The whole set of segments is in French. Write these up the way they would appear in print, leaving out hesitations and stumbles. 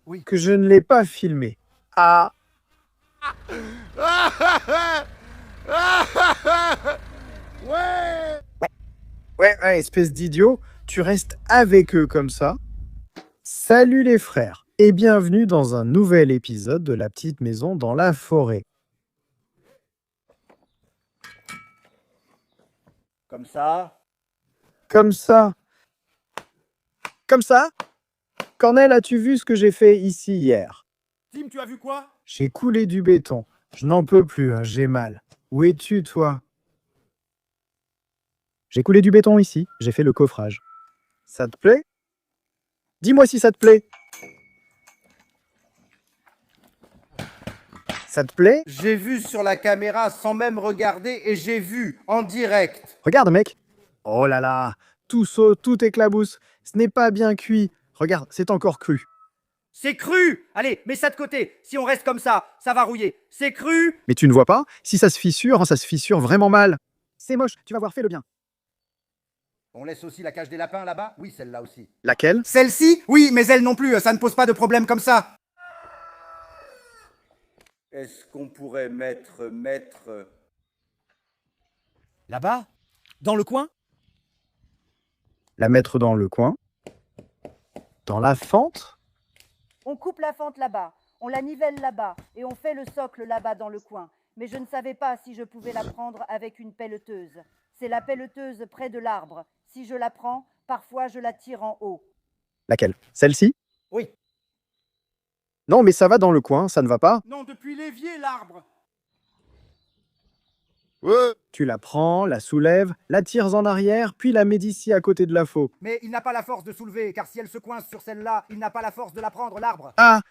Oui. que je ne l'ai pas filmé. Ah, Ouais. ouais, espèce d'idiot, tu restes avec eux comme ça. Salut les frères, et bienvenue dans un nouvel épisode de La Petite Maison dans la Forêt. Comme ça. Comme ça. Comme ça? Cornel, as-tu vu ce que j'ai fait ici hier? Tim, tu as vu quoi? J'ai coulé du béton. Je n'en peux plus, hein, j'ai mal. Où es-tu, toi? J'ai coulé du béton ici, j'ai fait le coffrage. Ça te plaît? Dis-moi si ça te plaît. Ça te plaît? J'ai vu sur la caméra sans même regarder et j'ai vu en direct. Regarde, mec. Oh là là, tout saute, tout éclabousse. Ce n'est pas bien cuit. Regarde, c'est encore cru. C'est cru. Allez, mets ça de côté. Si on reste comme ça va rouiller. C'est cru. Mais tu ne vois pas? Si ça se fissure, hein, ça se fissure vraiment mal. C'est moche, tu vas voir, fais le bien. On laisse aussi la cage des lapins là-bas? Oui, celle-là aussi. Laquelle? Celle-ci? Oui, mais elle non plus, ça ne pose pas de problème comme ça. Est-ce qu'on pourrait mettre... Là-bas? Dans le coin? La mettre dans le coin. Dans la fente? On coupe la fente là-bas, on la nivelle là-bas et on fait le socle là-bas dans le coin. Mais je ne savais pas si je pouvais la prendre avec une pelleteuse. C'est la pelleteuse près de l'arbre. Si je la prends, parfois je la tire en haut. Laquelle? Celle-ci? Oui. Non, mais ça va dans le coin, ça ne va pas. Non, depuis l'évier, l'arbre. Tu la prends, la soulèves, la tires en arrière, puis la mets d'ici à côté de la faux. Mais il n'a pas la force de soulever, car si elle se coince sur celle-là, il n'a pas la force de la prendre, l'arbre. Ah!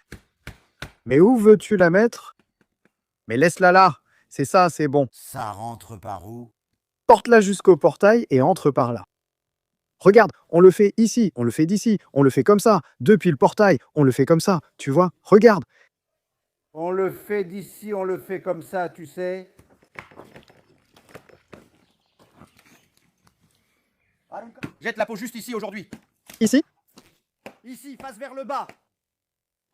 Mais où veux-tu la mettre? Mais laisse-la là. C'est ça, c'est bon. Ça rentre par où? Porte-la jusqu'au portail et entre par là. Regarde, on le fait ici, on le fait d'ici, on le fait comme ça. Depuis le portail, on le fait comme ça. Tu vois? Regarde. On le fait d'ici, on le fait comme ça, tu sais. Jette la peau juste ici aujourd'hui. Ici? Ici, face vers le bas.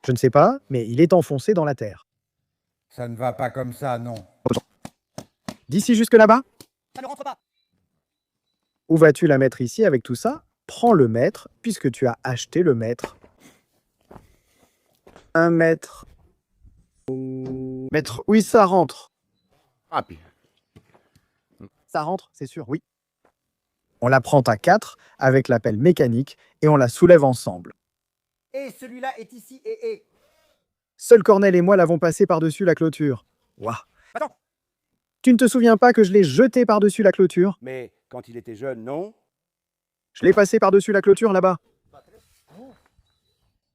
Je ne sais pas, mais il est enfoncé dans la terre. Ça ne va pas comme ça, non. D'ici jusque là-bas? Ça ne rentre pas. Où vas-tu la mettre ici avec tout ça? Prends le mètre, puisque tu as acheté le mètre. 1 mètre. Mètre. Oui, ça rentre. Ah, puis. Ça rentre, c'est sûr, oui. On la prend à 4 avec la pelle mécanique et on la soulève ensemble. Et celui-là est ici et. Seul Cornel et moi l'avons passé par-dessus la clôture. Ouah. Attends. Tu ne te souviens pas que je l'ai jeté par-dessus la clôture? Mais quand il était jeune, non. Je l'ai passé par-dessus la clôture là-bas.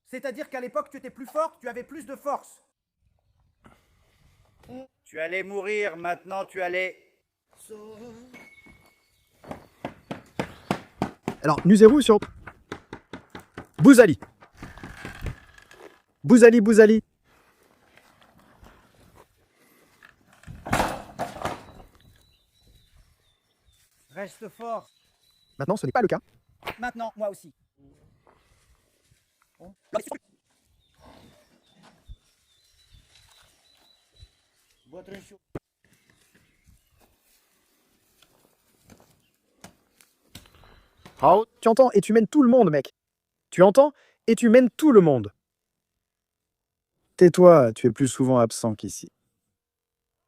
C'est-à-dire qu'à l'époque, tu étais plus fort, tu avais plus de force. Tu allais mourir, maintenant tu allais... Alors, Nuzero sur... Bouzali. Bouzali, Bouzali. Reste fort. Maintenant, ce n'est pas le cas. Maintenant, moi aussi. How? Tu entends? Et tu mènes tout le monde, mec. Tu entends? Et tu mènes tout le monde. Tais-toi, tu es plus souvent absent qu'ici.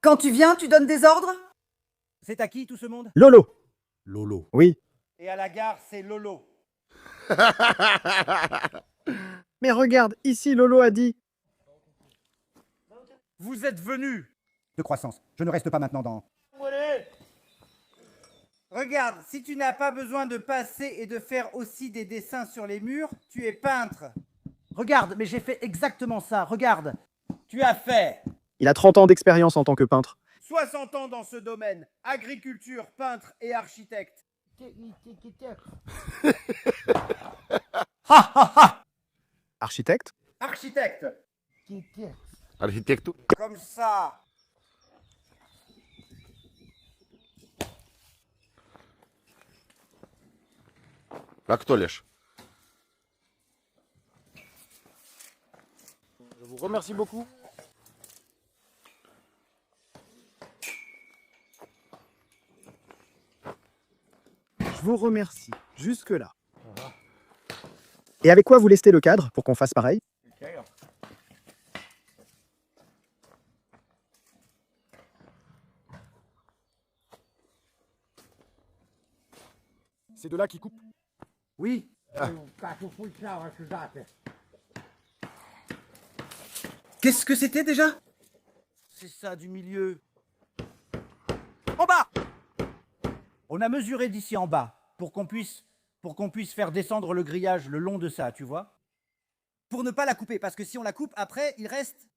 Quand tu viens, tu donnes des ordres? C'est à qui tout ce monde? Lolo. Lolo. Oui. Et à la gare, c'est Lolo. Mais regarde, ici, Lolo a dit... Vous êtes venus. De croissance. Je ne reste pas maintenant dans... Regarde, si tu n'as pas besoin de passer et de faire aussi des dessins sur les murs, tu es peintre. Regarde, mais j'ai fait exactement ça. Regarde. Tu as fait Il a 30 ans d'expérience en tant que peintre. 60 ans dans ce domaine. Agriculture, peintre et architecte. Ha ha ha! Architecte? Architecte. Architektur. Comme ça. Как толешь? Je vous remercie beaucoup. Je vous remercie. Jusque-là. Et avec quoi vous lestez le cadre pour qu'on fasse pareil? C'est de là qui coupe. Oui. Qu'est-ce que c'était déjà? C'est ça du milieu. En bas! On a mesuré d'ici en bas pour qu'on puisse faire descendre le grillage le long de ça, tu vois? Pour ne pas la couper, parce que si on la coupe, après, il reste...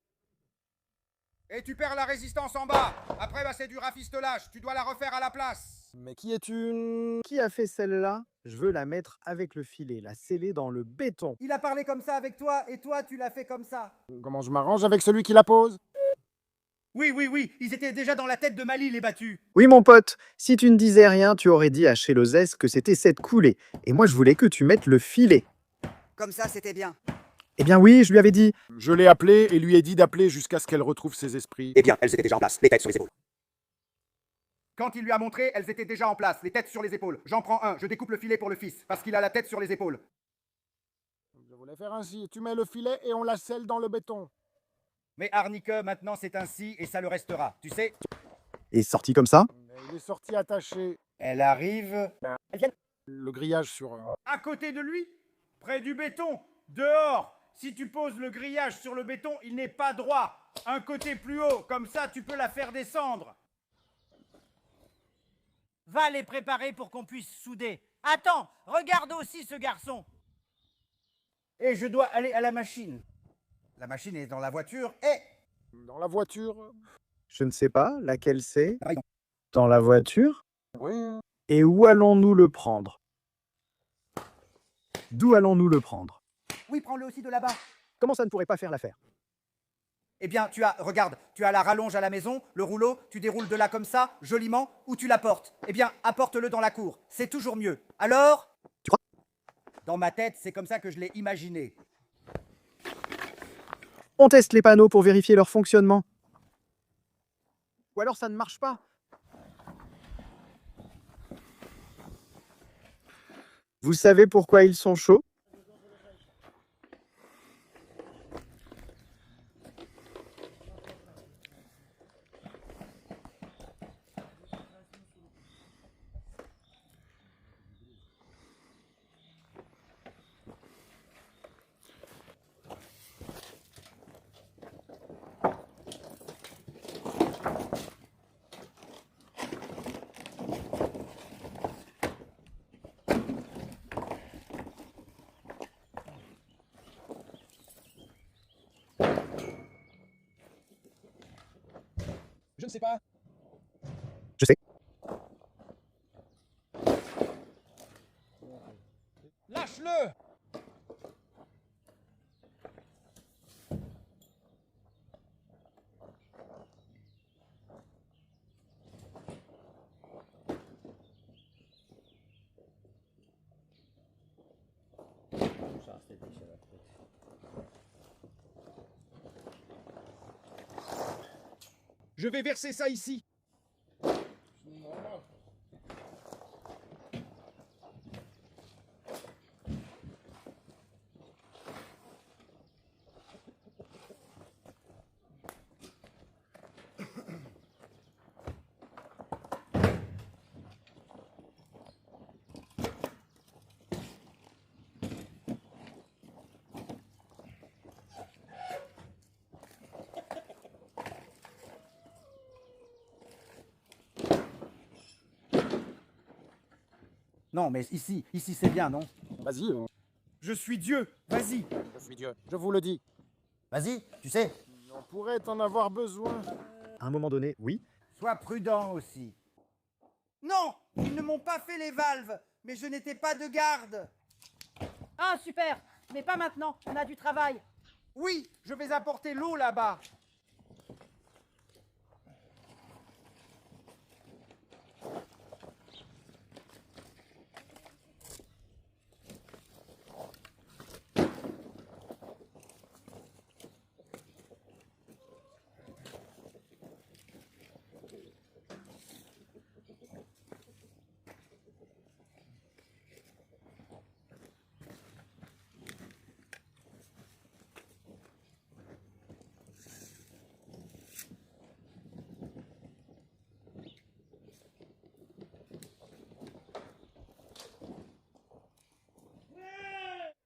Et tu perds la résistance en bas. Après, bah, c'est du rafistolage. Tu dois la refaire à la place. Mais qui es-tu? Qui a fait celle-là? Je veux la mettre avec le filet, la sceller dans le béton. Il a parlé comme ça avec toi, et toi, tu l'as fait comme ça. Comment je m'arrange avec celui qui la pose? Oui, ils étaient déjà dans la tête de Mali, les battus. Oui, mon pote, si tu ne disais rien, tu aurais dit à Chelozès que c'était cette coulée. Et moi, je voulais que tu mettes le filet. Comme ça, c'était bien. Eh bien oui, je lui avais dit. Je l'ai appelée et lui ai dit d'appeler jusqu'à ce qu'elle retrouve ses esprits. Eh bien, elles étaient déjà en place, les têtes sur les épaules. Quand il lui a montré, elles étaient déjà en place, les têtes sur les épaules. J'en prends un, je découpe le filet pour le fils, parce qu'il a la tête sur les épaules. Je voulais faire ainsi. Tu mets le filet et on la scelle dans le béton. Mais Arnicke, maintenant c'est ainsi, et ça le restera. Tu sais, Et sorti comme ça. Mais il est sorti attaché. elle arrive... Le grillage sur... À côté de lui, près du béton, dehors. Si tu poses le grillage sur le béton, il n'est pas droit. Un côté plus haut, comme ça tu peux la faire descendre. Va les préparer pour qu'on puisse souder. Attends, regarde aussi ce garçon. Et je dois aller à la machine. La machine est dans la voiture et... Dans la voiture. Je ne sais pas laquelle c'est. Ah, non. Dans la voiture. Oui. Et où allons-nous le prendre? D'où allons-nous le prendre? Oui, prends-le aussi de là-bas. Comment ça ne pourrait pas faire l'affaire? Eh bien, regarde, tu as la rallonge à la maison, le rouleau, tu déroules de là comme ça, joliment, ou tu l'apportes. Eh bien, apporte-le dans la cour, c'est toujours mieux. Alors? Tu crois? Dans ma tête, c'est comme ça que je l'ai imaginé. On teste les panneaux pour vérifier leur fonctionnement. Ou alors ça ne marche pas. Vous savez pourquoi ils sont chauds? Je ne sais pas. Je sais. Lâche-le! Je vais verser ça ici. Non, mais ici c'est bien, non? Vas-y, Je suis Dieu, vas-y. je suis Dieu. Je vous le dis. Vas-y, tu sais. On pourrait en avoir besoin. À un moment donné, oui. Sois prudent aussi. Non, ils ne m'ont pas fait les valves, mais je n'étais pas de garde. Ah, super! Mais pas maintenant, on a du travail. Oui, je vais apporter l'eau là-bas.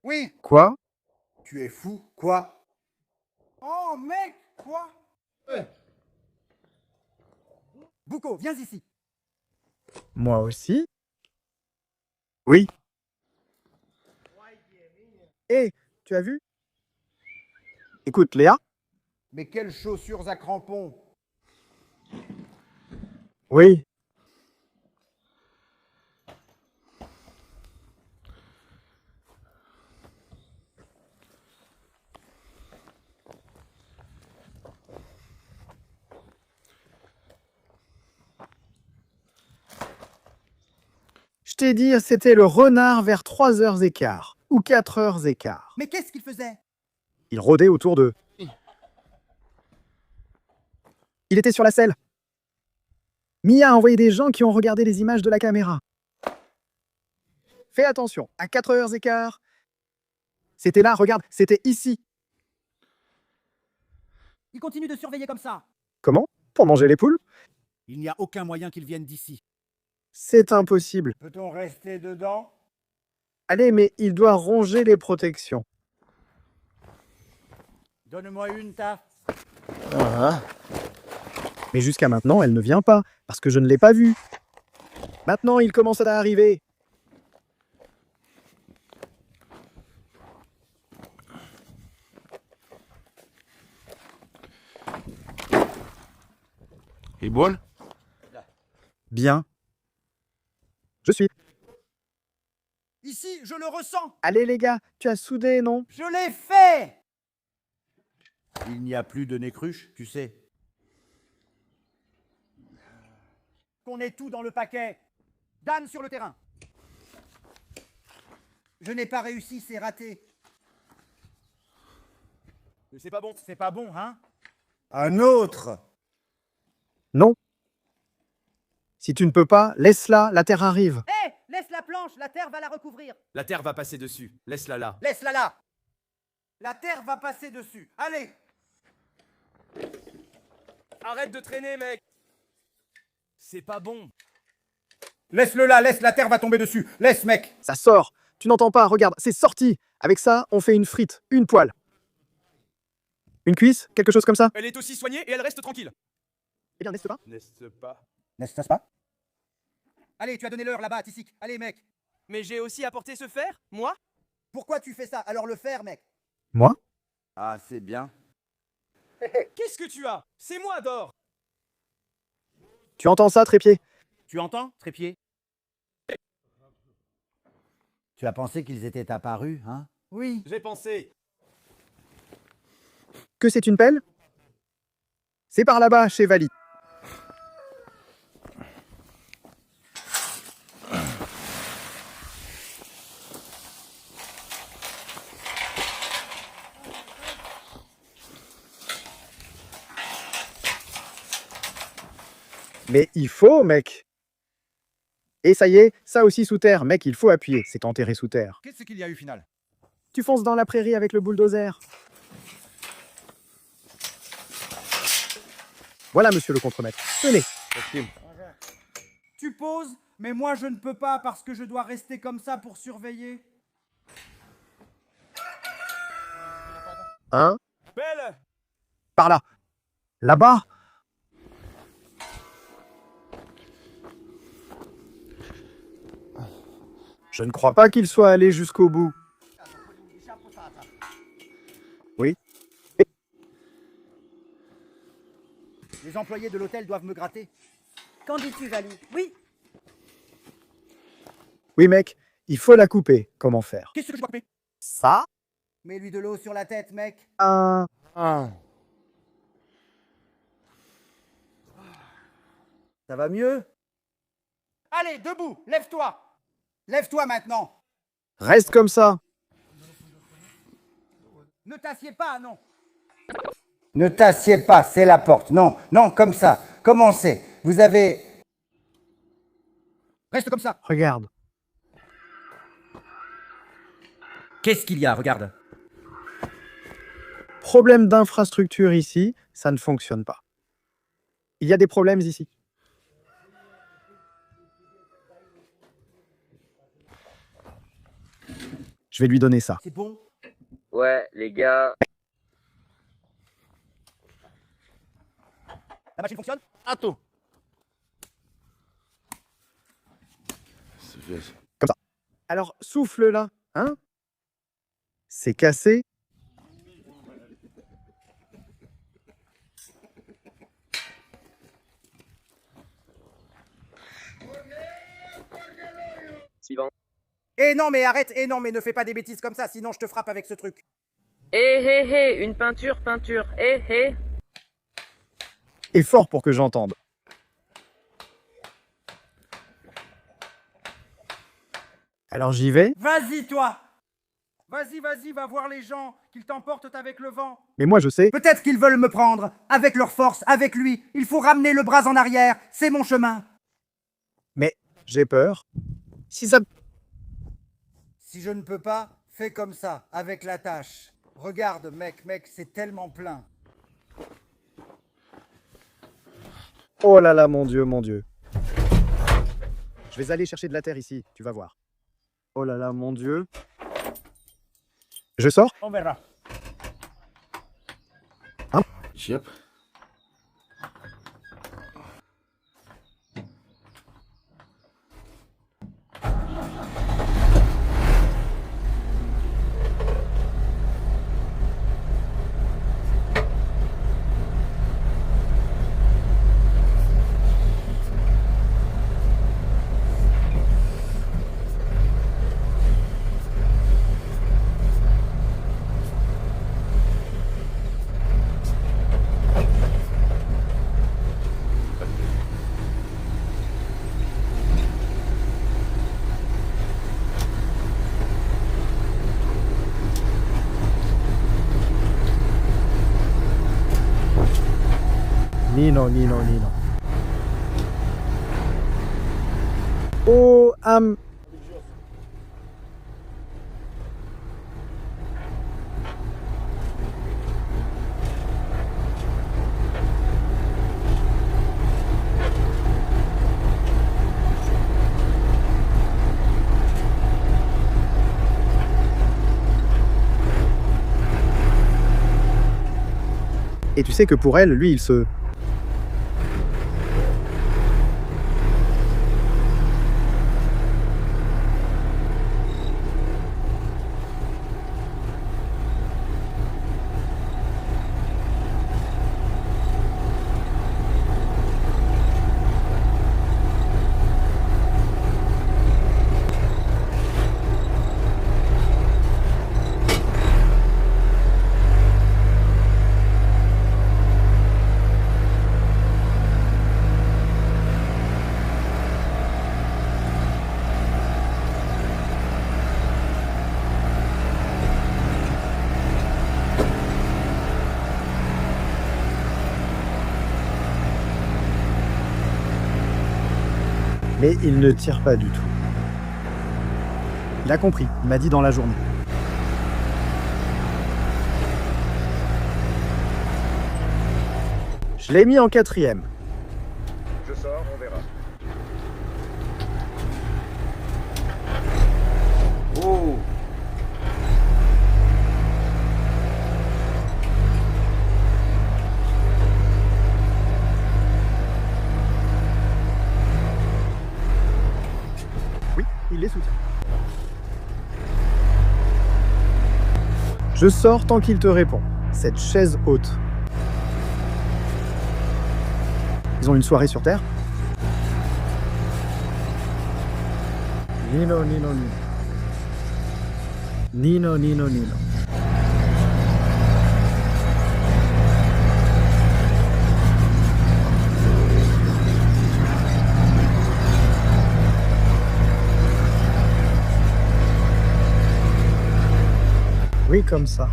Oui. Quoi? Tu es fou, quoi? Oh, mec, quoi? Bouco, viens ici. Moi aussi? Oui. Hé, tu as vu? Écoute, Léa? Mais quelles chaussures à crampons! Oui. Je t'ai dit, c'était le renard vers 3h15 ou 4h15. Mais qu'est-ce qu'il faisait? Il rôdait autour d'eux. Il était sur la selle. Mia a envoyé des gens qui ont regardé les images de la caméra. Fais attention, à 4h15, c'était là, regarde, c'était ici. Il continue de surveiller comme ça. Comment? Pour manger les poules? Il n'y a aucun moyen qu'ils viennent d'ici. C'est impossible. Peut-on rester dedans? Allez, mais il doit ronger les protections. Donne-moi une, ta. Mais jusqu'à maintenant, elle ne vient pas, parce que je ne l'ai pas vue. Maintenant, il commence à arriver. Et bonne? Bien. Je suis. Ici, je le ressens. Allez les gars, tu as soudé, non? Je l'ai fait. Il n'y a plus de nez cruche, tu sais. Qu'on ait tout dans le paquet. Dan sur le terrain. Je n'ai pas réussi, c'est raté. Mais c'est pas bon. C'est pas bon, hein? Un autre! Non. Si tu ne peux pas, laisse-la, la terre arrive. Hé, laisse la planche, la terre va la recouvrir. La terre va passer dessus. Laisse-la là. Laisse-la là. La terre va passer dessus. Allez. Arrête de traîner, mec. C'est pas bon. Laisse-le là, laisse, la terre va tomber dessus. Laisse, mec! Ça sort. Tu n'entends pas, regarde, c'est sorti. Avec ça, on fait une frite, une poêle. Une cuisse, quelque chose comme ça? Elle est aussi soignée et elle reste tranquille. Eh bien, n'est-ce pas? N'est-ce pas? N'est-ce pas? Allez, tu as donné l'heure là-bas, Tissik. Allez, mec! Mais j'ai aussi apporté ce fer, moi? Pourquoi tu fais ça? Alors le faire, mec! Moi? Ah, c'est bien. Qu'est-ce que tu as? C'est moi, Dor. Tu entends ça, trépied? Tu entends, trépied? Tu as pensé qu'ils étaient apparus, hein? Oui. J'ai pensé. Que c'est une pelle? C'est par là-bas, chez Vali. Mais il faut, mec. Et ça y est, ça aussi sous terre. Mec, il faut appuyer. C'est enterré sous terre. Qu'est-ce qu'il y a eu, final? Tu fonces dans la prairie avec le bulldozer. Voilà, monsieur le contremaître. Tenez. Tu poses, mais moi je ne peux pas parce que je dois rester comme ça pour surveiller. Hein? Belle. Par là. Là-bas. Je ne crois pas qu'il soit allé jusqu'au bout. Oui. Les employés de l'hôtel doivent me gratter. Qu'en dis-tu, Vali? Oui. Oui, mec, il faut la couper. Comment faire? Qu'est-ce que je dois couper? Ça? Mets-lui de l'eau sur la tête, mec. Un... Ça va mieux? Allez, debout, lève-toi. Lève-toi maintenant. Reste comme ça. Ne t'assieds pas, non. Ne t'assieds pas, c'est la porte. Non, non, comme ça. Commencez. Vous avez... Reste comme ça. Regarde. Qu'est-ce qu'il y a? Regarde. Problème d'infrastructure ici, ça ne fonctionne pas. Il y a des problèmes ici. Je vais lui donner ça. C'est bon? Ouais, les gars. La machine fonctionne? Attends. Alors, souffle là, hein? C'est cassé. Suivant. Eh non, mais arrête, eh non, mais ne fais pas des bêtises comme ça, sinon je te frappe avec ce truc. Eh hé hé, une peinture. Eh hé. Et fort pour que j'entende. Alors j'y vais, Vas-y, toi! Vas-y, va voir les gens, qu'ils t'emportent avec le vent. mais moi je sais. Peut-être qu'ils veulent me prendre, avec leur force, avec lui. Il faut ramener le bras en arrière, c'est mon chemin. Mais j'ai peur. Si ça... Si je ne peux pas, fais comme ça, avec la tâche. Regarde, mec, c'est tellement plein. Oh là là, mon Dieu, mon Dieu. Je vais aller chercher de la terre ici, tu vas voir. Oh là là, mon Dieu. Je sors? On verra. Yep. Nino. Oh, Et tu sais que pour elle, lui, il se... Mais il ne tire pas du tout. Il a compris, il m'a dit dans la journée. Je l'ai mis en 4e. Je sors, on verra. Oh! Oui, il les soutient. Je sors tant qu'il te répond. Cette chaise haute. Ils ont une soirée sur Terre? Nino. Oui, comme ça.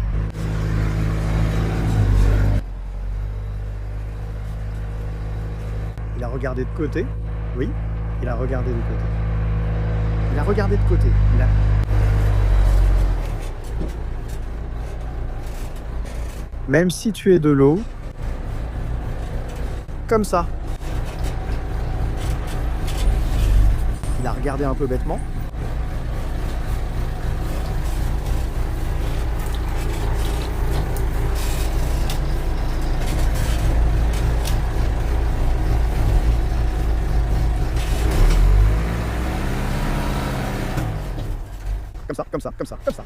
Il a regardé de côté. Oui, il a regardé de côté. Il a regardé de côté. Il a... Même si tu es de l'eau, comme ça. Il a regardé un peu bêtement. comme ça, comme ça, comme ça, comme ça.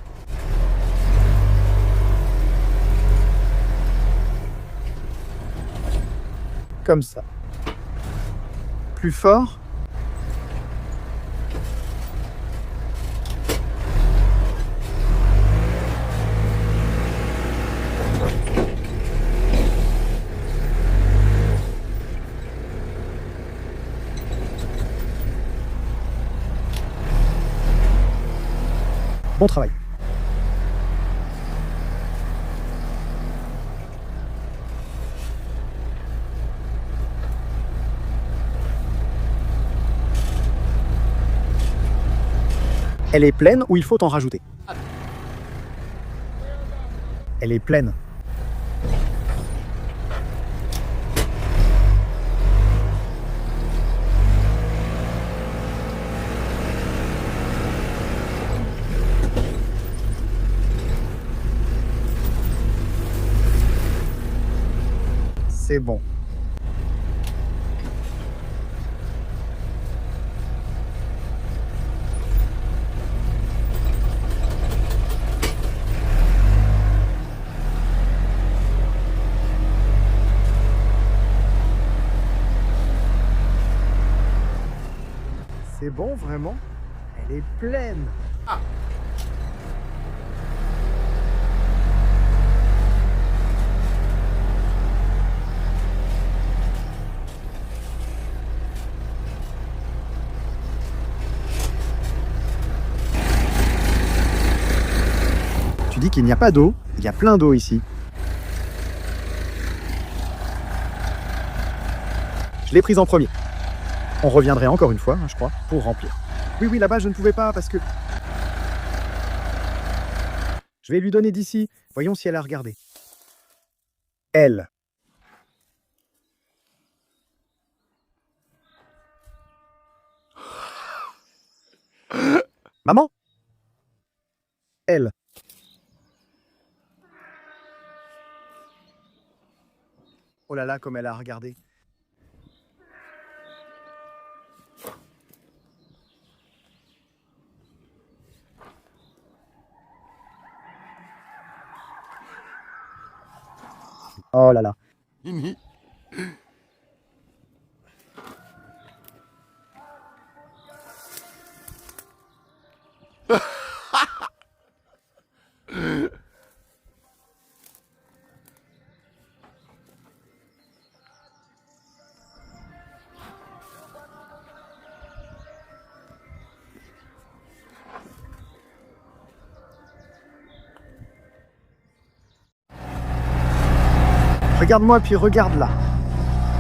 Comme ça. Plus fort. Bon travail. Elle est pleine ou il faut en rajouter? Elle est pleine. C'est bon. C'est bon, vraiment? Elle est pleine. Ah. Tu dis qu'il n'y a pas d'eau, il y a plein d'eau ici. Je l'ai prise en premier. On reviendrait encore une fois, je crois, pour remplir. Oui, là-bas, je ne pouvais pas parce que... Je vais lui donner d'ici. Voyons si elle a regardé. Elle. Maman? Elle. Oh là là, comme elle a regardé. Oh là là. Regarde-moi, puis regarde là.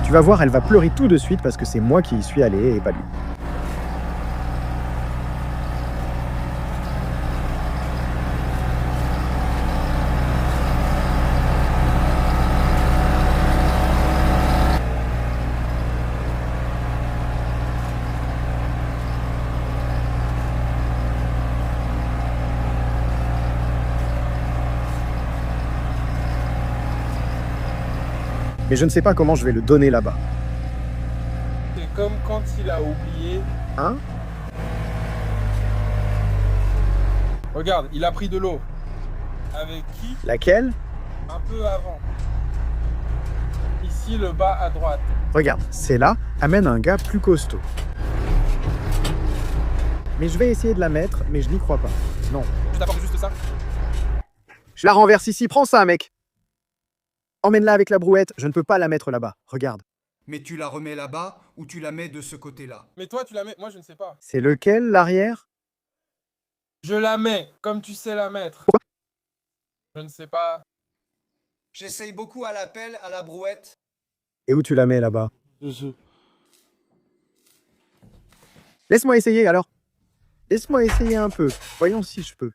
Tu vas voir, elle va pleurer tout de suite parce que c'est moi qui y suis allé et pas lui. Mais je ne sais pas comment je vais le donner là-bas. C'est comme quand il a oublié. Hein? Regarde, il a pris de l'eau. Avec qui? Laquelle? Un peu avant. Ici, le bas à droite. Regarde, c'est là, amène un gars plus costaud. Mais je vais essayer de la mettre, mais je n'y crois pas. Non. Je t'apporte juste ça. Je la renverse ici, prends ça, mec. Emmène-la avec la brouette, je ne peux pas la mettre là-bas. Regarde. Mais tu la remets là-bas ou tu la mets de ce côté-là? Mais toi, tu la mets. Moi, je ne sais pas. C'est lequel, l'arrière? Je la mets comme tu sais la mettre. Pourquoi? Je ne sais pas. J'essaye beaucoup à la pelle, à la brouette. Et où tu la mets là-bas? Laisse-moi essayer alors. Laisse-moi essayer un peu. Voyons si je peux.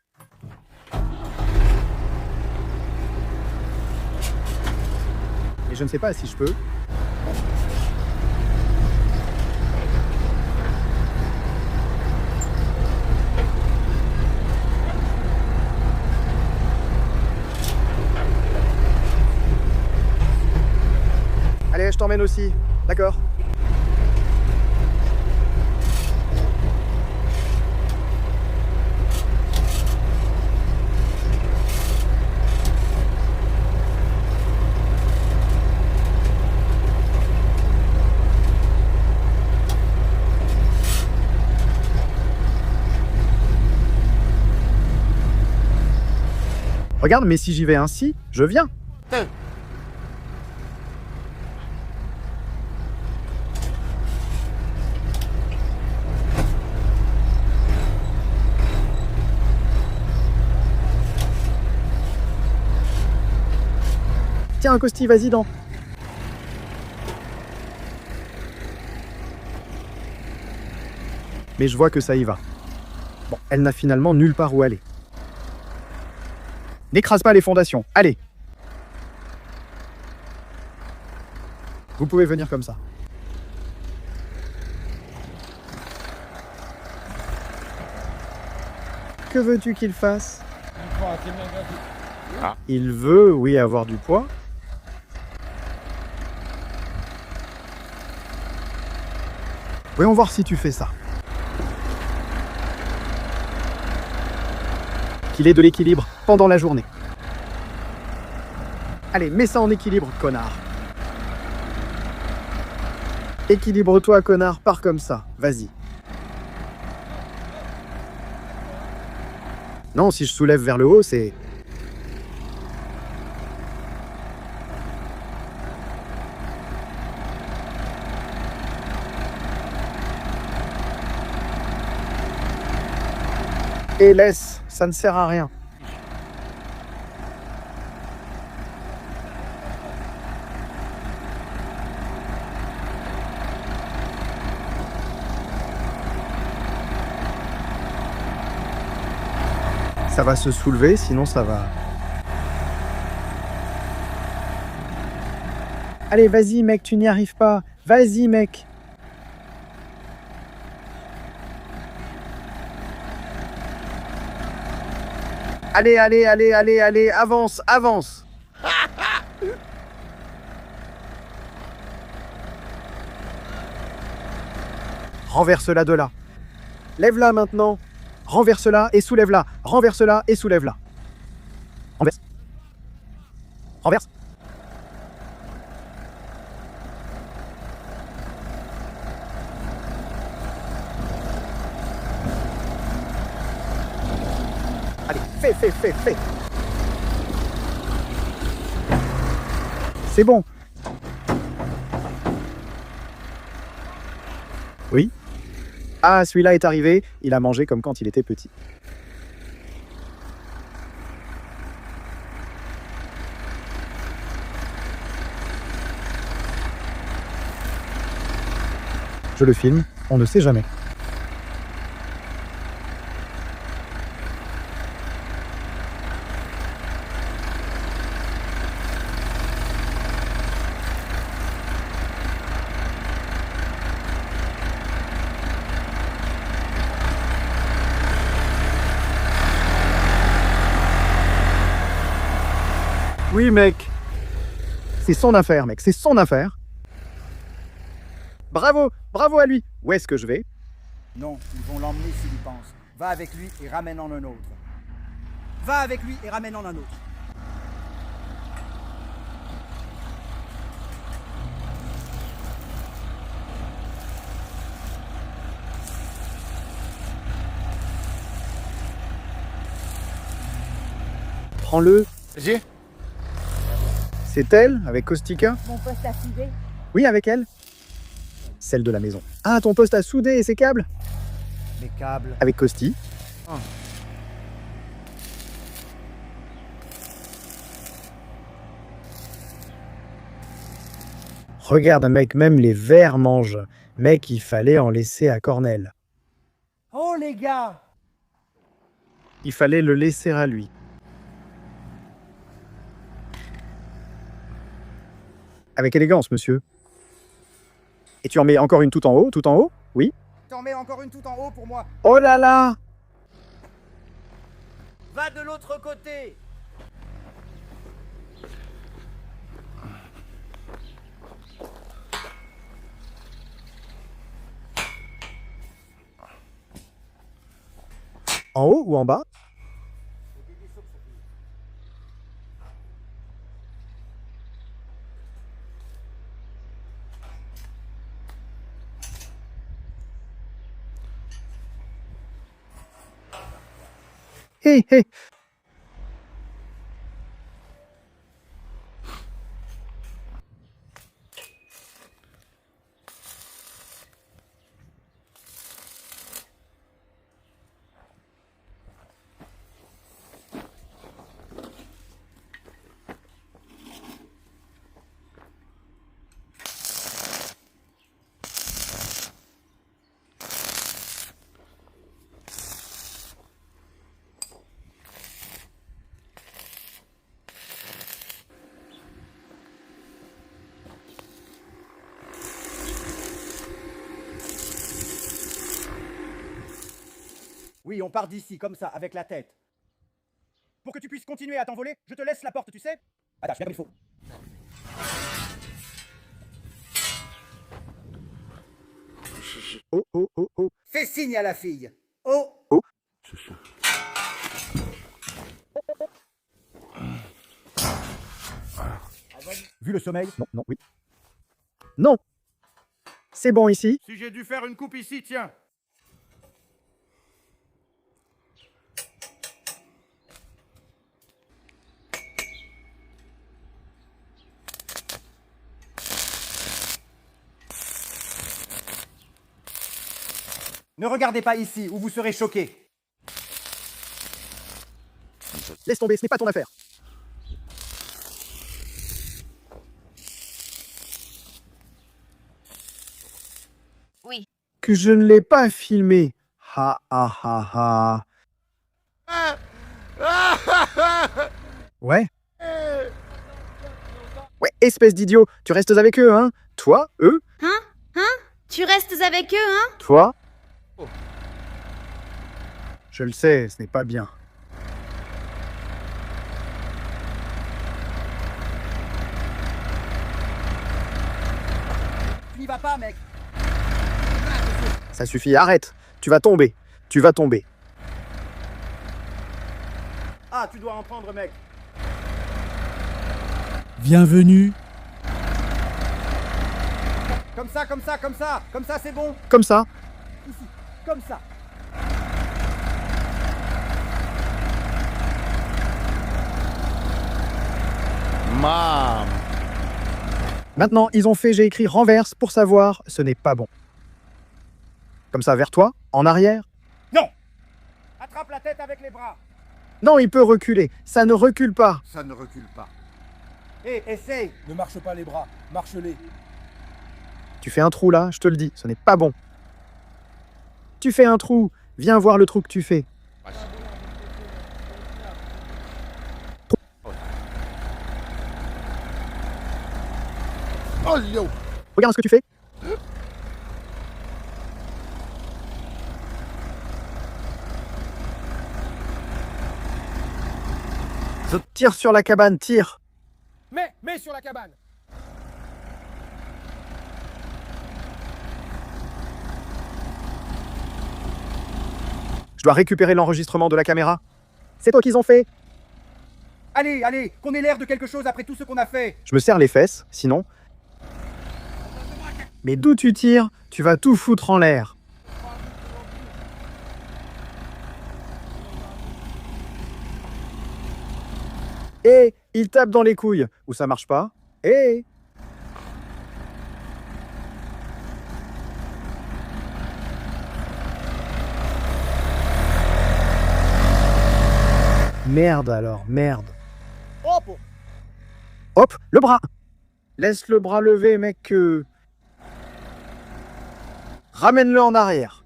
Et je ne sais pas si je peux. Allez, je t'emmène aussi. D'accord. Regarde, mais si j'y vais ainsi, je viens. Tiens, Costi, vas-y, dans. Mais je vois que ça y va. Bon, elle n'a finalement nulle part où aller. N'écrase pas les fondations. Allez. Vous pouvez venir comme ça. Que veux-tu qu'il fasse? Il veut, oui, avoir du poids. Voyons voir si tu fais ça. Qu'il ait de l'équilibre pendant la journée. Allez, mets ça en équilibre, connard. Équilibre-toi, connard, pars comme ça. Vas-y. Non, si je soulève vers le haut, c'est... Et laisse, ça ne sert à rien. Ça va se soulever, sinon ça va... Allez, vas-y, mec, tu n'y arrives pas. Vas-y, mec. Allez, allez, allez, allez, allez, avance, avance. Renverse-la de là. Lève-la maintenant. Renverse-la et soulève-la. Renverse-la et soulève-la. Renverse. Renverse. Allez, fais. C'est bon. Oui. Ah, celui-là est arrivé. Il a mangé comme quand il était petit. Je le filme. On ne sait jamais. Oui, mec. C'est son affaire, mec. C'est son affaire. Bravo. Bravo à lui. Où est-ce que je vais? Non, ils vont l'emmener s'il y pense. Va avec lui et ramène en un autre. Va avec lui et ramène en un autre. Prends-le. Vas-y. C'est elle, avec Kostika? Mon poste à souder. Oui, avec elle. Celle de la maison. Ah, ton poste à souder et ses câbles? Les câbles. Avec Kosti. Regarde, mec, même les vers mangent. Mec, il fallait en laisser à Cornel. Oh les gars! Il fallait le laisser à lui. Avec élégance, monsieur. Et tu en mets encore une tout en haut? Tout en haut? Oui. T'en mets encore une tout en haut pour moi. Oh là là! Va de l'autre côté! En haut ou en bas? Hé, hé! Oui, on part d'ici, comme ça, avec la tête. Pour que tu puisses continuer à t'envoler, je te laisse la porte, tu sais. Attache, bien comme il faut. Oh, oh, oh, oh. Fais signe à la fille. Oh. Oh. Vu le sommeil. Non, non, oui. Non. C'est bon ici. Si j'ai dû faire une coupe ici, tiens. Ne regardez pas ici, ou vous serez choqués. Laisse tomber, ce n'est pas ton affaire. Oui. Que je ne l'ai pas filmé. Ha ha ha ha. Ouais. Ouais, espèce d'idiot, tu restes avec eux, hein? Toi, eux, Tu restes avec eux, hein? toi. Je le sais, ce n'est pas bien. Tu n'y vas pas, mec. Ça suffit, arrête. Tu vas tomber. Tu vas tomber. Ah, tu dois en prendre, mec. Bienvenue. Comme ça, comme ça, comme ça. Comme ça, c'est bon. Comme ça. Ici, comme ça. Mam. Maintenant, ils ont fait, j'ai écrit renverse pour savoir, ce n'est pas bon. Comme ça, vers toi, en arrière. Non. Attrape la tête avec les bras. Non, il peut reculer. Ça ne recule pas. Ça ne recule pas. Hé, essaye. Ne marche pas les bras, marche-les. Tu fais un trou là, je te le dis, ce n'est pas bon. Tu fais un trou, viens voir le trou que tu fais. Oh, yo. Regarde ce que tu fais. Tire sur la cabane, tire. Mets sur la cabane. Je dois récupérer l'enregistrement de la caméra. C'est toi qu'ils ont fait. Allez, allez, qu'on ait l'air de quelque chose après tout ce qu'on a fait. Je me serre les fesses, sinon. Mais d'où tu tires, tu vas tout foutre en l'air. Et il tape dans les couilles. Ou ça marche pas. Et merde alors, merde. Hop. Hop, le bras. Laisse le bras levé, mec. Ramène-le en arrière.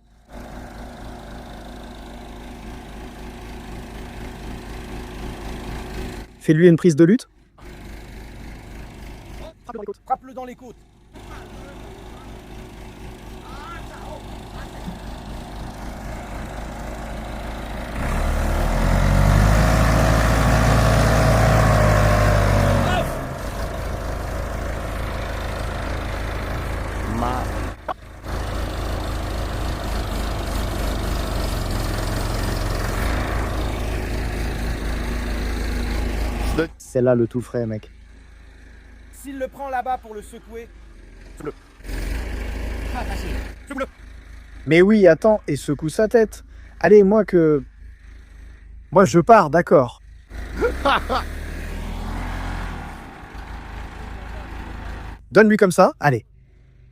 Fais-lui une prise de lutte. Frappe-le dans les côtes. C'est là le tout frais, mec. S'il le prend là-bas pour le secouer, Mais oui, attends, et secoue sa tête. Allez, moi, je pars, d'accord. Donne-lui comme ça, allez.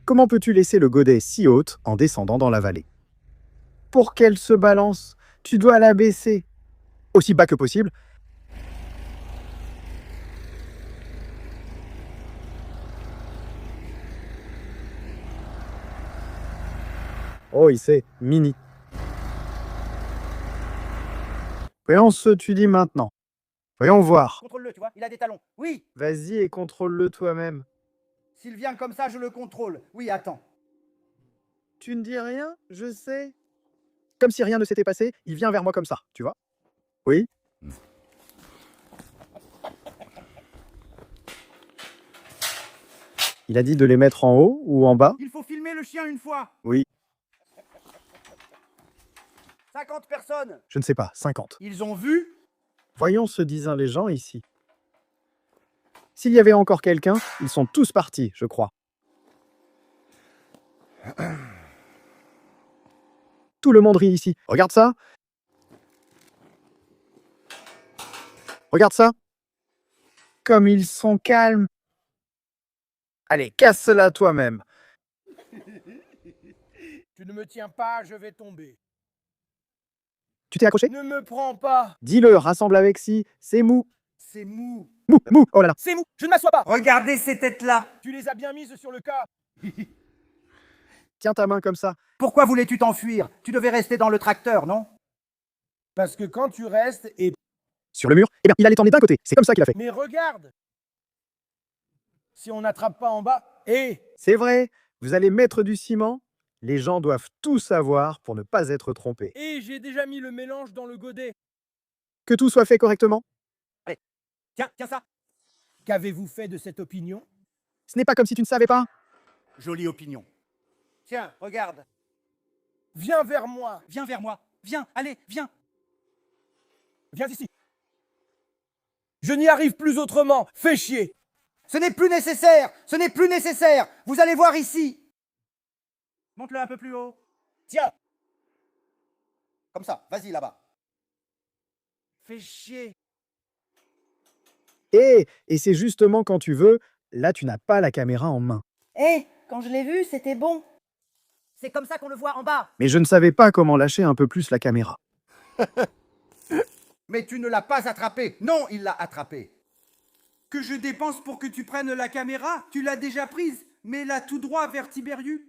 Comment peux-tu laisser le godet si haute en descendant dans la vallée? Pour qu'elle se balance, tu dois la baisser. Aussi bas que possible. Oh, il sait, mini. Voyons ce que tu dis maintenant. Voyons voir. Contrôle-le, tu vois, il a des talons. Oui. Vas-y et contrôle-le toi-même. S'il vient comme ça, je le contrôle. Oui, attends. Tu ne dis rien, je sais. Comme si rien ne s'était passé, il vient vers moi comme ça, tu vois? Oui? Il a dit de les mettre en haut ou en bas? Il faut filmer le chien une fois. Oui. 50 personnes. Je ne sais pas, 50. Ils ont vu. Voyons, se disent les gens ici. S'il y avait encore quelqu'un, ils sont tous partis, je crois. Tout le monde rit ici. Regarde ça. Regarde ça. Comme ils sont calmes. Allez, casse-la toi-même. Tu ne me tiens pas, je vais tomber. Tu t'es accroché? Ne me prends pas. Dis-le, rassemble avec si. C'est mou. C'est mou. Mou, mou. Oh là là. C'est mou, je ne m'assois pas. Regardez ces têtes-là. Tu les as bien mises sur le cas. Tiens ta main comme ça. Pourquoi voulais-tu t'enfuir? Tu devais rester dans le tracteur, non? Parce que quand tu restes et... Sur le mur. Eh bien, il allait t'emmener d'un côté. C'est comme ça qu'il a fait. Mais regarde. Si on n'attrape pas en bas... C'est vrai. Vous allez mettre du ciment. Les gens doivent tout savoir pour ne pas être trompés. J'ai déjà mis le mélange dans le godet. Que tout soit fait correctement. Tiens ça. Qu'avez-vous fait de cette opinion? Ce n'est pas comme si tu ne savais pas. Jolie opinion. Tiens, regarde. Viens vers moi. Viens vers moi. Viens, allez, viens. Viens ici. Je n'y arrive plus autrement. Fais chier. Ce n'est plus nécessaire. Ce n'est plus nécessaire. Vous allez voir ici. Monte-le un peu plus haut. Tiens. Comme ça. Vas-y là-bas. Fais chier. Et c'est justement quand tu veux, là tu n'as pas la caméra en main. Hé, quand je l'ai vu, c'était bon. C'est comme ça qu'on le voit en bas. Mais je ne savais pas comment lâcher un peu plus la caméra. Mais tu ne l'as pas attrapé. Non, il l'a attrapé. Que je dépense pour que tu prennes la caméra? Tu l'as déjà prise. Mets-la tout droit vers Tiberius.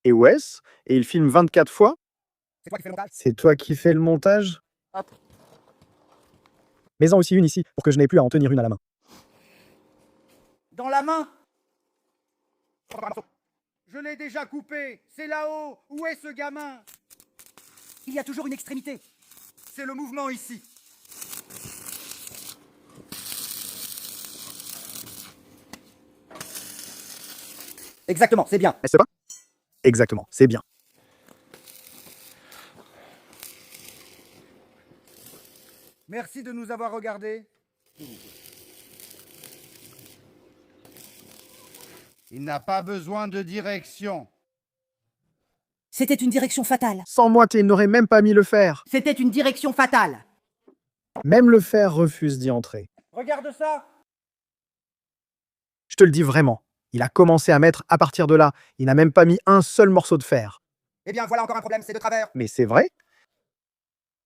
Et Wes, et il filme 24 fois. C'est toi qui fais le montage. C'est toi qui fais le montage? Hop. Mets-en aussi une ici, pour que je n'ai plus à en tenir une à la main. Dans la main. Je l'ai déjà coupé. C'est là-haut. Où est ce gamin? Il y a toujours une extrémité. C'est le mouvement ici. Exactement, c'est bien. N'est-ce pas? Exactement, c'est bien. Merci de nous avoir regardés. Il n'a pas besoin de direction. C'était une direction fatale. Sans moi, tu n'aurais même pas mis le fer. C'était une direction fatale. Même le fer refuse d'y entrer. Regarde ça. Je te le dis vraiment. Il a commencé à mettre à partir de là. Il n'a même pas mis un seul morceau de fer. Eh bien, voilà encore un problème, c'est de travers. Mais c'est vrai?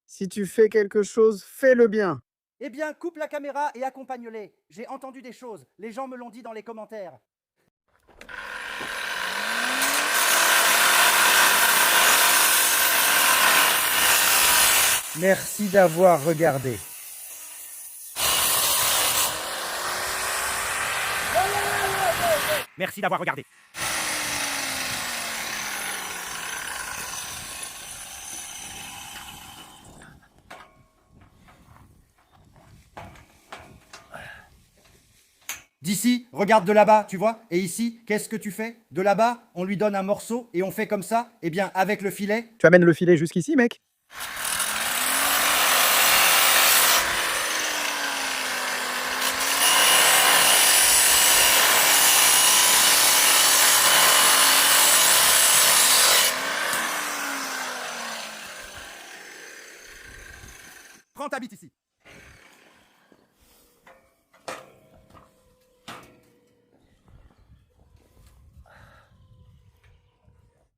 Si tu fais quelque chose, fais-le bien. Eh bien, coupe la caméra et accompagne-les. J'ai entendu des choses. Les gens me l'ont dit dans les commentaires. Merci d'avoir regardé. Merci d'avoir regardé. D'ici, regarde de là-bas, tu vois? Et ici, qu'est-ce que tu fais? De là-bas, on lui donne un morceau et on fait comme ça. Eh bien, avec le filet. Tu amènes le filet jusqu'ici, mec? Prends ta bite ici.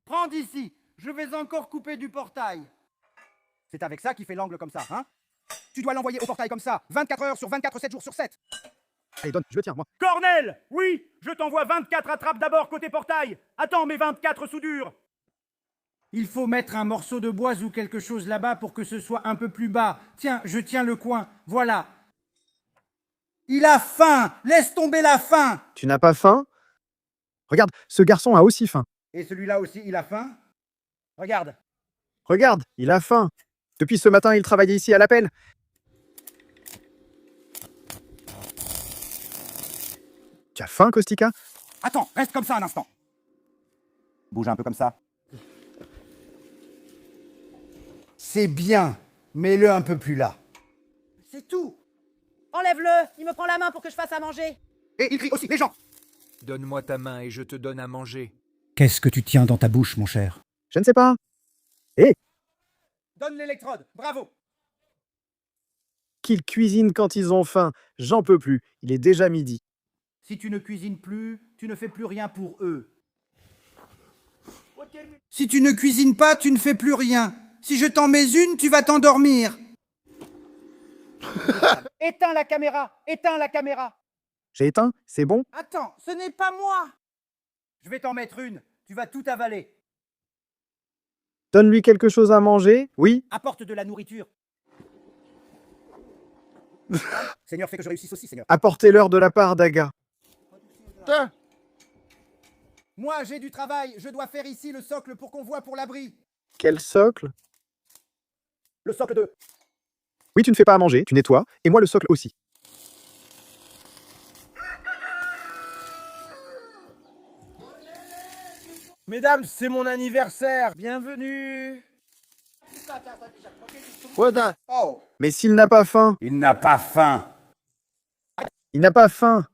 Prends d'ici. Je vais encore couper du portail. C'est avec ça qu'il fait l'angle comme ça, hein? Tu dois l'envoyer au portail comme ça, 24 heures sur 24, 7 jours sur 7. Allez, donne, je le tiens, moi. Cornel! Oui, je t'envoie 24 attrapes d'abord côté portail. Attends mes 24 soudures. Il faut mettre un morceau de bois ou quelque chose là-bas pour que ce soit un peu plus bas. Tiens, je tiens le coin. Voilà. Il a faim. Laisse tomber la faim. Tu n'as pas faim? Regarde, ce garçon a aussi faim. Et celui-là aussi, il a faim. Regarde. Regarde, il a faim. Depuis ce matin, il travaille ici à l'appel. Tu as faim, Kostika? Attends, reste comme ça un instant. Bouge un peu comme ça. C'est bien. Mets-le un peu plus là. C'est tout. Enlève-le. Il me prend la main pour que je fasse à manger. Et il crie aussi, les gens. Donne-moi ta main et je te donne à manger. Qu'est-ce que tu tiens dans ta bouche, mon cher? Je ne sais pas. Donne l'électrode. Bravo. Qu'ils cuisinent quand ils ont faim. J'en peux plus. Il est déjà midi. Si tu ne cuisines plus, tu ne fais plus rien pour eux. Si tu ne cuisines pas, tu ne fais plus rien. Si je t'en mets une, tu vas t'endormir. Éteins la caméra. Éteins la caméra. J'ai éteint, c'est bon? Attends, ce n'est pas moi. Je vais t'en mettre une. Tu vas tout avaler. Donne-lui quelque chose à manger. Oui? Apporte de la nourriture. Seigneur, fais que je réussisse aussi, Seigneur. Apportez-leur de la part d'Aga. Tiens, Moi, j'ai du travail. Je dois faire ici le socle pour qu'on voit pour l'abri. Quel socle? Le socle de... Oui, tu ne fais pas à manger, tu nettoies, et moi le socle aussi. Mesdames, c'est mon anniversaire. Bienvenue. Oh. Mais s'il n'a pas faim, Il n'a pas faim. il n'a pas faim.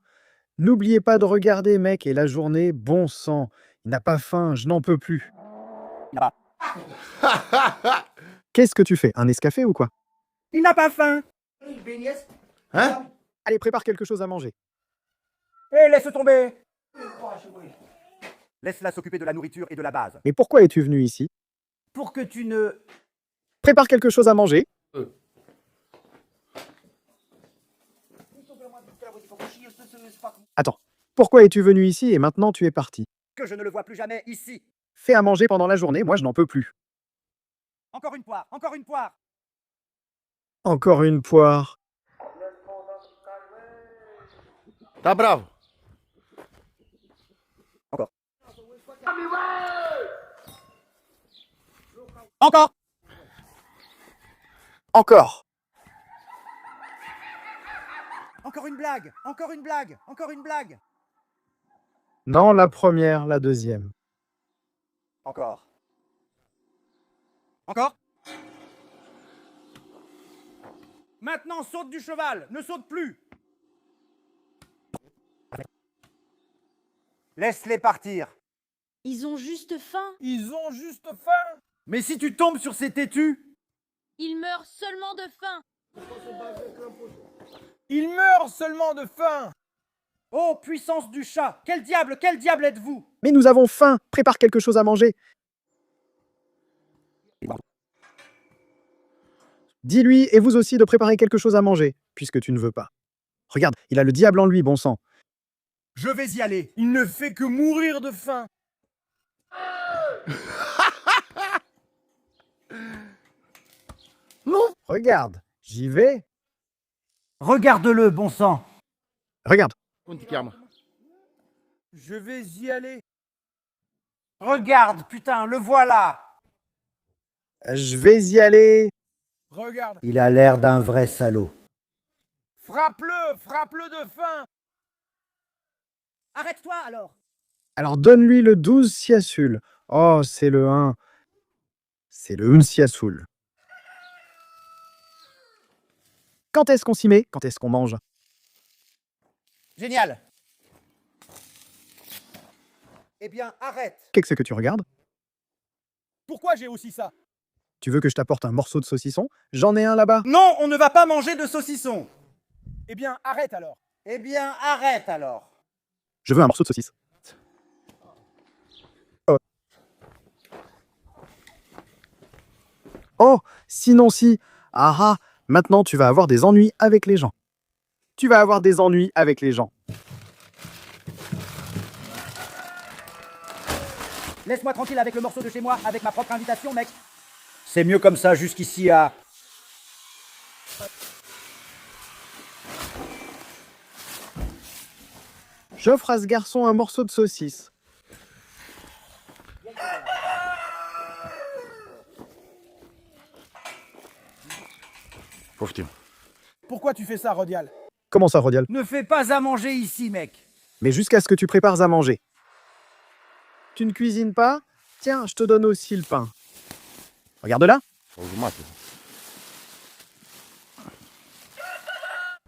N'oubliez pas de regarder, mec, et la journée, bon sang. Il n'a pas faim, je n'en peux plus. Il n'a Qu'est-ce que tu fais? Un escafé ou quoi? Il n'a pas faim. Hein? Allez, prépare quelque chose à manger. Eh, laisse tomber. Laisse-la s'occuper de la nourriture et de la base. Mais pourquoi es-tu venu ici? Pour que tu ne... Prépare quelque chose à manger. Attends, pourquoi es-tu venu ici et maintenant tu es parti? Que je ne le vois plus jamais ici. Fais à manger pendant la journée, moi je n'en peux plus. Encore une poire. Encore une poire. Encore une poire. tá bravo. Encore. Encore. Encore une blague. Encore une blague. Encore une blague. Non, la première, la deuxième. Encore. Encore. Maintenant, saute du cheval. Ne saute plus. Laisse-les partir. Ils ont juste faim. Ils ont juste faim. Mais si tu tombes sur ces têtus, Ils meurent seulement de faim. Ils meurent seulement de faim. Oh, puissance du chat. Quel diable êtes-vous? Mais nous avons faim, prépare quelque chose à manger. Dis-lui, et vous aussi, de préparer quelque chose à manger, puisque tu ne veux pas. Regarde, il a le diable en lui, bon sang. Je vais y aller. Il ne fait que mourir de faim. Regarde, j'y vais. regarde-le, bon sang. Regarde, Je vais y aller. Regarde, putain, le voilà. je vais y aller. Regarde. Il a l'air d'un vrai salaud. Frappe-le de faim. Arrête-toi alors. Alors donne-lui le 12 siasul. Oh, c'est le 1. C'est le 1 siasul. Quand est-ce qu'on s'y met? Quand est-ce qu'on mange? Génial. Eh bien, arrête. Qu'est-ce que tu regardes? Pourquoi j'ai aussi ça? Tu veux que je t'apporte un morceau de saucisson? J'en ai un là-bas. Non, on ne va pas manger de saucisson. Eh bien, arrête alors. Eh bien, arrête alors. Je veux un morceau de saucisse. Oh. Oh, sinon si. Ah ah, maintenant tu vas avoir des ennuis avec les gens. Tu vas avoir des ennuis avec les gens. Laisse-moi tranquille avec le morceau de chez moi, avec ma propre invitation, mec. C'est mieux comme ça jusqu'ici à... J'offre à ce garçon un morceau de saucisse. Pourquoi tu fais ça, Rodial? Comment ça, Rodial? Ne fais pas à manger ici, mec. Mais jusqu'à ce que tu prépares à manger. Tu ne cuisines pas? Tiens, je te donne aussi le pain. Regarde là.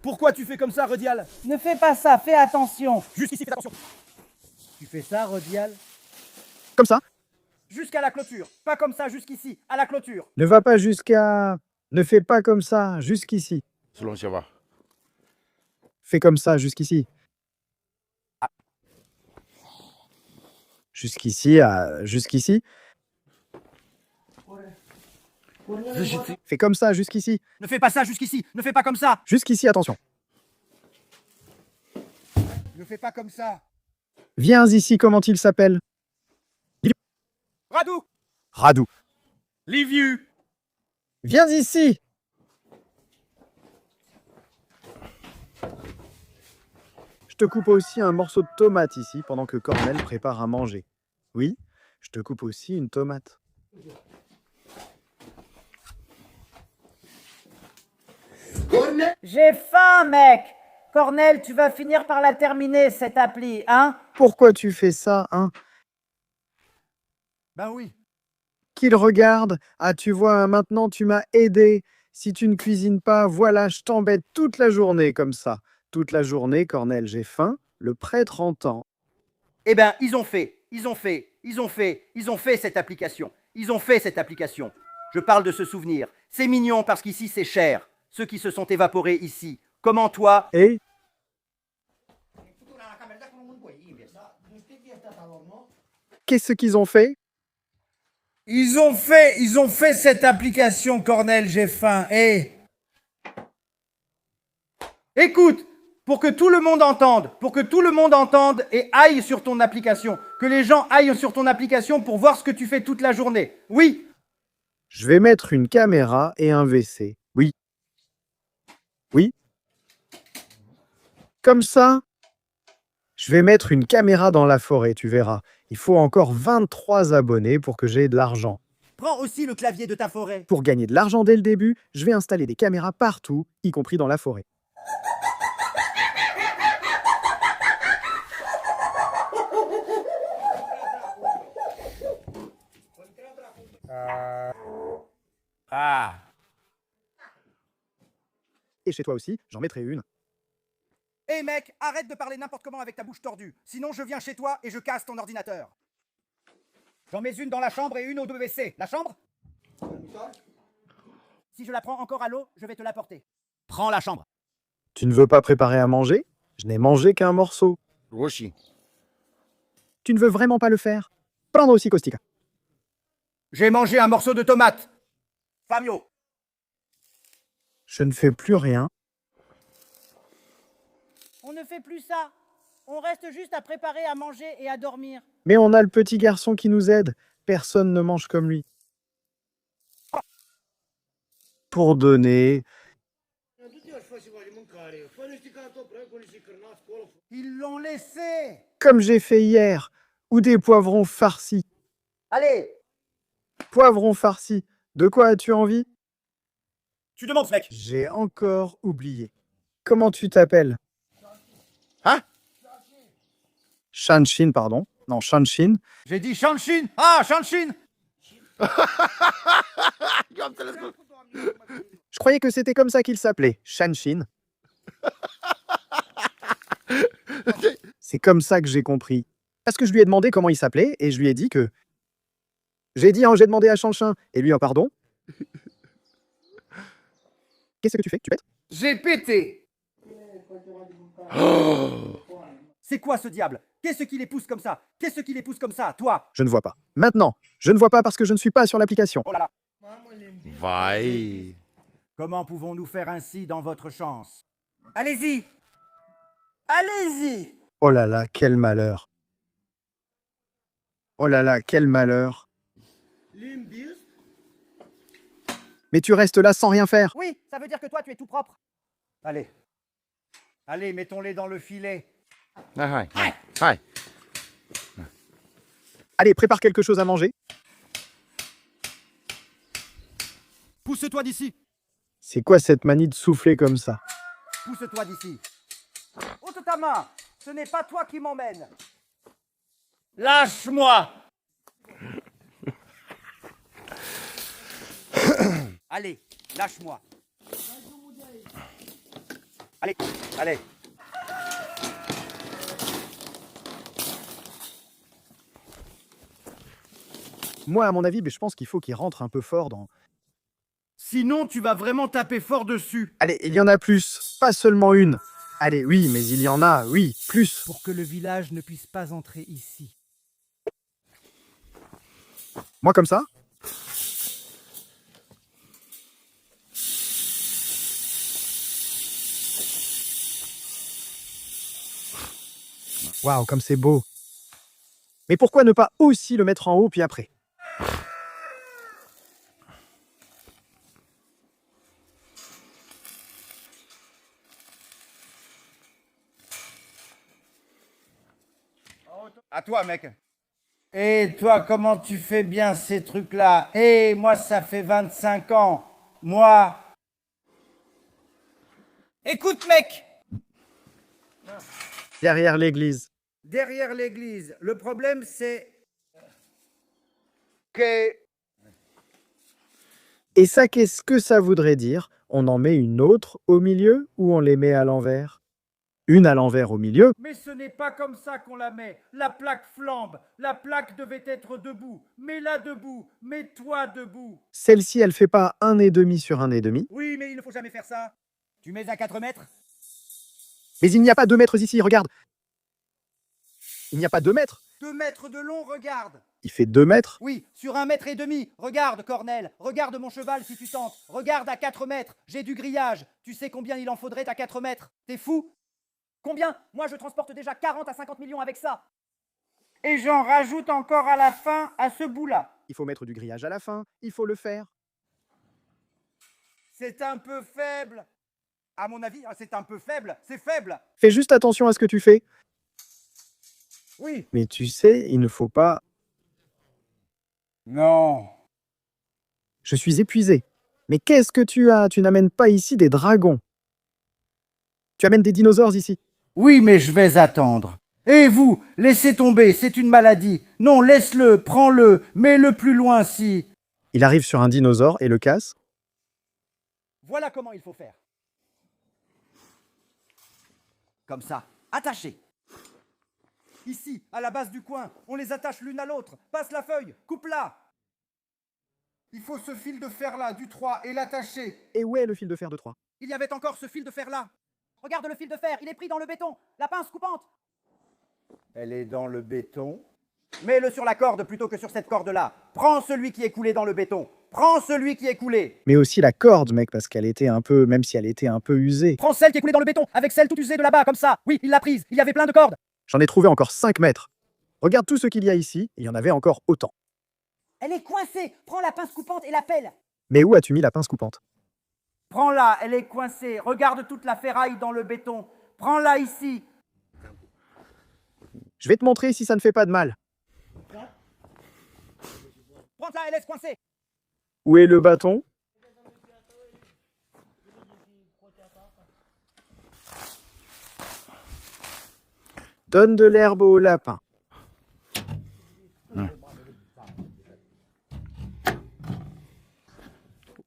Pourquoi tu fais comme ça, Rodial? Ne fais pas ça, fais attention. Juste ici, fais attention. Tu fais ça, Rodial? Comme ça. Jusqu'à la clôture. Pas comme ça, jusqu'ici, à la clôture. Ne va pas jusqu'à... Ne fais pas comme ça, jusqu'ici. Fais comme ça, jusqu'ici. Jusqu'ici, jusqu'ici. Fais comme ça, jusqu'ici. Ne fais pas ça jusqu'ici. Ne fais pas comme ça. Jusqu'ici, attention. Ne fais pas comme ça. Viens ici, comment il s'appelle? Radou. Radou. Liviu. Viens ici. Je te coupe aussi un morceau de tomate ici pendant que Cornel prépare à manger. Oui, je te coupe aussi une tomate. J'ai faim, mec. Cornel, tu vas finir par la terminer, cette appli, hein? Pourquoi tu fais ça, hein? Ben oui. Qu'il regarde. Ah, tu vois, maintenant tu m'as aidé. Si tu ne cuisines pas, voilà, je t'embête toute la journée comme ça. Toute la journée, Cornel, j'ai faim. Le prêtre entend. Eh ben, ils ont fait cette application. Ils ont fait cette application. Je parle de ce souvenir. C'est mignon parce qu'ici c'est cher. Ceux qui se sont évaporés ici. Comment toi? Et qu'est-ce qu'ils ont fait? Ils ont fait cette application, Cornel, j'ai faim. Écoute, pour que tout le monde entende et aille sur ton application, que les gens aillent sur ton application pour voir ce que tu fais toute la journée. Oui, Je vais mettre une caméra et un WC. Oui. Oui. Comme ça. Je vais mettre une caméra dans la forêt, tu verras. Il faut encore 23 abonnés pour que j'ai de l'argent. prends aussi le clavier de ta forêt. Pour gagner de l'argent dès le début, je vais installer des caméras partout, y compris dans la forêt. Ah. Et chez toi aussi, j'en mettrai une. Hé mec, arrête de parler n'importe comment avec ta bouche tordue. Sinon je viens chez toi et je casse ton ordinateur. J'en mets une dans la chambre et une au WC. La chambre? Si je la prends encore à l'eau, je vais te l'apporter. Prends la chambre. Tu ne veux pas préparer à manger? Je n'ai mangé qu'un morceau. Tu ne veux vraiment pas le faire? Prendre aussi Kostika. J'ai mangé un morceau de tomate. Fabio. Je ne fais plus rien. On ne fait plus ça. On reste juste à préparer à manger et à dormir. Mais on a le petit garçon qui nous aide. Personne ne mange comme lui. Pour donner. Ils l'ont laissé. Comme j'ai fait hier. Ou des poivrons farcis. Allez. Poivrons farcis. De quoi as-tu envie? Tu demandes, mec. J'ai encore oublié. Comment tu t'appelles? Hein? Shanshin, pardon. Non, Shanshin. J'ai dit Shanshin. Ah, Shanshin. Je croyais que c'était comme ça qu'il s'appelait. Shanshin. C'est comme ça que j'ai compris. Parce que je lui ai demandé comment il s'appelait et je lui ai dit que... J'ai dit, j'ai demandé à Shanshin. Et lui, pardon. Qu'est-ce que tu fais? Tu pètes? J'ai pété. C'est quoi ce diable? Qu'est-ce qui les pousse comme ça? Qu'est-ce qui les pousse comme ça, toi? Je ne vois pas. Maintenant, je ne vois pas parce que je ne suis pas sur l'application. Oh là là. Vai. Comment pouvons-nous faire ainsi dans votre chance? Allez-y. Allez-y. Oh là là, quel malheur. Oh là là, quel malheur. Mais tu restes là sans rien faire. Oui, ça veut dire que toi, tu es tout propre. Allez. Allez, mettons-les dans le filet. Allez, prépare quelque chose à manger. Pousse-toi d'ici. C'est quoi cette manie de souffler comme ça? Pousse-toi d'ici. Ôte ta main. Ce n'est pas toi qui m'emmène. Lâche-moi. Allez, lâche-moi. Allez, allez. Moi, à mon avis, mais je pense qu'il faut qu'il rentre un peu fort dans... Sinon, tu vas vraiment taper fort dessus. Allez, il y en a plus, pas seulement une. Allez, oui, mais il y en a, oui, plus. Pour que le village ne puisse pas entrer ici. Moi comme ça? Waouh, comme c'est beau. Mais pourquoi ne pas aussi le mettre en haut puis après? À toi, mec. Et toi, comment tu fais bien ces trucs-là? Et moi, ça fait 25 ans. Moi... Écoute, mec! Derrière l'église. Derrière l'église, le problème, c'est... que... Et ça, qu'est-ce que ça voudrait dire? On en met une autre au milieu ou on les met à l'envers? Une à l'envers au milieu. Mais ce n'est pas comme ça qu'on la met. La plaque flambe. La plaque devait être debout. Mets-la debout. Mets-toi debout. Celle-ci, elle fait pas 1,5 sur 1,5. Oui, mais il ne faut jamais faire ça. Tu mets à 4 mètres? Mais il n'y a pas 2 mètres ici, regarde. Il n'y a pas 2 mètres. 2 mètres de long, regarde. Il fait 2 mètres. Oui, sur 1,5 mètre. Regarde, Cornel. Regarde mon cheval si tu tentes. Regarde à 4 mètres. J'ai du grillage. Tu sais combien il en faudrait à 4 mètres? T'es fou? Combien? Moi, je transporte déjà 40 à 50 millions avec ça. Et j'en rajoute encore à la fin, à ce bout-là. Il faut mettre du grillage à la fin. Il faut le faire. C'est un peu faible. À mon avis, c'est un peu faible. C'est faible. Fais juste attention à ce que tu fais. Oui. Mais tu sais, il ne faut pas... Non. Je suis épuisé. Mais qu'est-ce que tu as? Tu n'amènes pas ici des dragons. Tu amènes des dinosaures ici. Oui, mais je vais attendre. Et vous, laissez tomber, c'est une maladie. Non, laisse-le, prends-le, mets-le plus loin si... Il arrive sur un dinosaure et le casse. Voilà comment il faut faire. Comme ça, attaché. Ici, à la base du coin, on les attache l'une à l'autre. Passe la feuille, coupe-la. Il faut ce fil de fer-là, du 3, et l'attacher. Et où est le fil de fer de 3? Il y avait encore ce fil de fer-là. Regarde le fil de fer, il est pris dans le béton. La pince coupante. Elle est dans le béton. Mets-le sur la corde plutôt que sur cette corde-là. Prends celui qui est coulé dans le béton. Prends celui qui est coulé. Mais aussi la corde, mec, parce qu'elle était un peu... Même si elle était un peu usée. Prends celle qui est coulée dans le béton, avec celle toute usée de là-bas, comme ça. Oui, il l'a prise. Il y avait plein de cordes. J'en ai trouvé encore 5 mètres. Regarde tout ce qu'il y a ici. Il y en avait encore autant. Elle est coincée. Prends la pince coupante et la pelle. Mais où as-tu mis la pince coupante? Prends-la, elle est coincée. Regarde toute la ferraille dans le béton. Prends-la ici. Je vais te montrer si ça ne fait pas de mal. Prends-la, elle est coincée. Où est le bâton? Donne de l'herbe au lapin.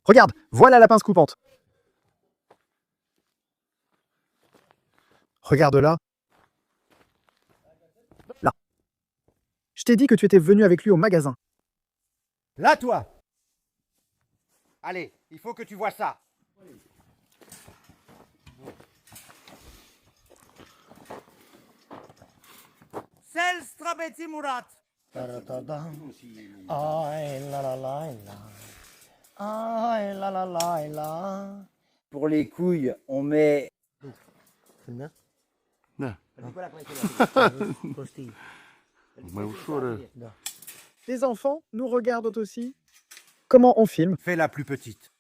Regarde, voilà la pince coupante. Regarde là. Là. Je t'ai dit que tu étais venu avec lui au magasin. Là, toi. Allez, il faut que tu vois ça. Sel Strabeti Murat. Pour les couilles, on met... Les enfants nous regardent aussi. Comment on filme? Fais la plus petite.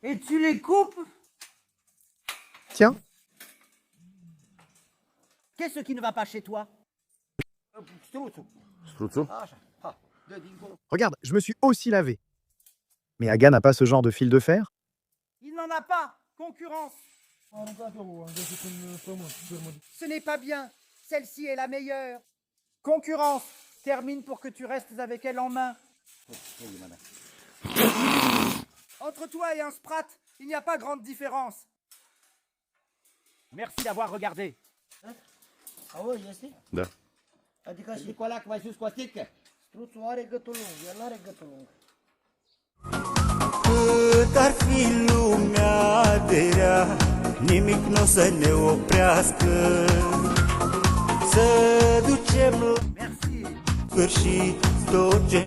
Et tu les coupes? Tiens, Qu'est-ce qui ne va pas chez toi? regarde, je me suis aussi lavé. Mais Aga n'a pas ce genre de fil de fer? Il n'en a pas. Concurrence. Ce n'est pas bien. Celle-ci est la meilleure. Concurrence. Termine pour que tu restes avec elle en main. Entre toi et un sprat, il n'y a pas grande différence. Merci d'avoir regardé. Da. Adică și cu ăla mai sus cu o stică? Struțul are gâtul lung, el nu are gâtul lung. Cât ar fi lumea de rea, nimic nu o să ne oprească. Să ducem la sfârșit tot ce